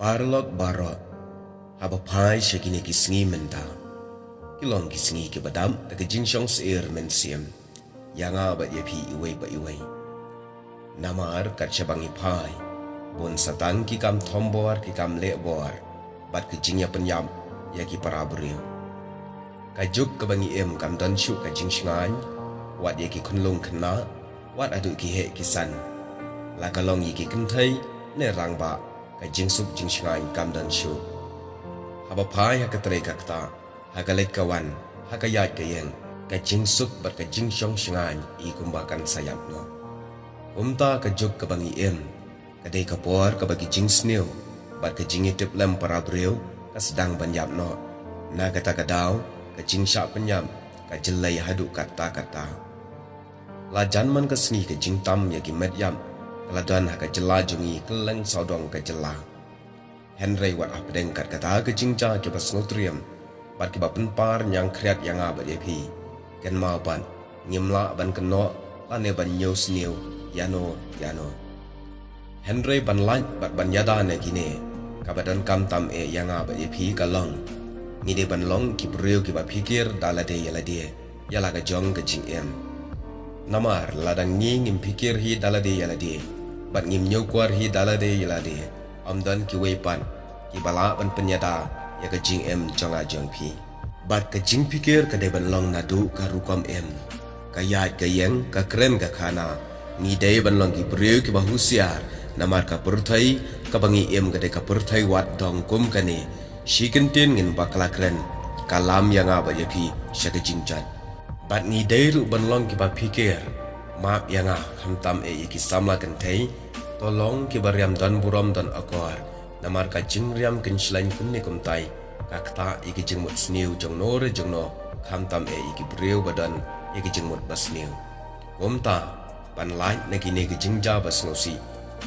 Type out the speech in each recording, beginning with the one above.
Parlok barot, haba pai shakini kisngi menta. Kilong kisngi ke badam, tak jinsyong seir mensiam. Yanga bat yapi iway ba iway. Namar kat syabangi pai. Bon satan ki kam tombor ki kam lebor. Bat ke jingya penyam, ya ki parabrio. Kajuk ke bangi em kam don syuk ka jing syangan. Wat ya ki kunlung kena, wat adu ki he kisan. Lakalong yi ki kentai, ne rang ba. Kajing suk jing syangai kam dan syuk. Haba pai haka terai kakta, haka lek kawan, haka yat kayeng, kajing suk bat kajing syong syangai i kumbakan sayap no. Umta kajuk kabangi em, kadai kapor kabagi jing snew, bat kajing itip lem para breu, kasedang banyap no. Na kata kadaw, kajing syak penyam, kajelai haduk kata-kata. Lajan man kesni kajing tam yaki medyam, Kaladan haka jela jungi keleng saudong ke jela. Henry wat apedeng kat kata ke jingja ke bas nutrium. Bat ke bapen par nyang kriat yang abad epi. Ken maupan ngimla ban keno lane ban nyus niu yano. Henry ban lanj bat ban yada ne gine. Kabadan kam tam yang abad epi kalong. Ngide ban long ki breu ki ba pikir dalade yalade. Yala ka jong ke jing em. Namar ladang ngim pikir hi dalade yalade. Bat ngim nyukwar hi dalade yalade. Amdan ki weipan ki bala ban penyada ya ka jing em jonga jong pi. Bat ka jing pikir ka de ban long nadu ka rukom em. Ka yat ka yeng ka kren ka khana. Ngi de ban long ki breu ki bahusiar. Namar ka purthai ka bangi em ka de ka purthai wat dong kum ka ne. Shikentin ngin bakla kren. Kalam yang aba ya pi sya ka jing chat. Bat ngi de ru ban long ki ba pikir. Map yang hamtam iki samla kentai tolong ki bariam dan buram dan akor namar ka jing riam kin selain kun ni kumtai kakta iki jing mut sniu jong nore jong no hamtam iki breu badan iki jing mut basniu kumta pan lai nagi ne ki jing ja bas ngosi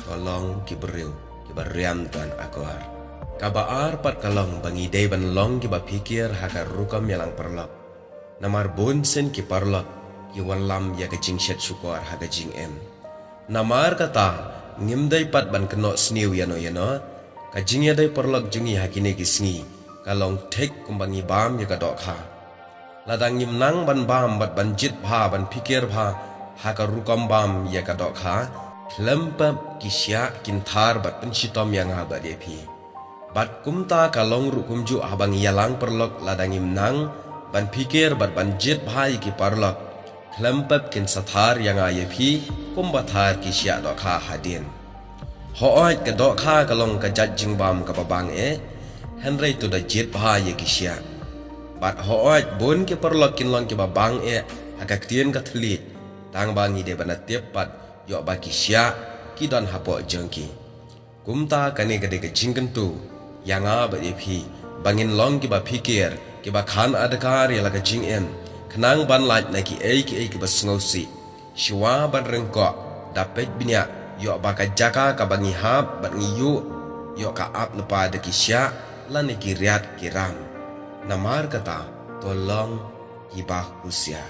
tolong ki breu ki bariam dan akor kabaar pat kalong bangi dei ban long ki ba pikir haka rukam yalang perlok namar bon sen ki parlok Iwan lam ya kajing syat syukur ha kajing em. Namar kata ngimdai pat ban kenok sniu yano kajing ya dai perlok jungi hakine kisngi kalong tek kumbangi bam ya kadok ha. Ladang ngim nang ban bam bat ban jit bha ban pikir bha ha ka rukam bam ya kadok ha. Klempap kisya kintar bat pensitom yang ha bat depi. Bat kumta kalong rukumju abang yalang perlok ladang ngim nang ban pikir bat ban jit bha iki parlok. Kelempap kin sathar yang ayapi kumbathar kisya dokha hadin. Ho'oit ke dokha kalong ke jajing bam ke babang Henry tu da jit bha ye kisya. Bat ho'oit bun ke perlok kin long ke babang agak tien ke telit. Tang bangi de banat tiap pat yok ba kisya ki don hapok jengki. Kumta kane ke de ke jingken tu yang abad epi bangin long ke ba pikir ke ba khan adakar ya la ke jing em. Kenang ban laj naki ki bas ngosi. Shiwa ban rengkok dapet binyak yok baka jaka ka bangi hap bat ngiyu yok ka ap lepa de kisya lan ki riat kiram. Namar kata tolong ibah usia.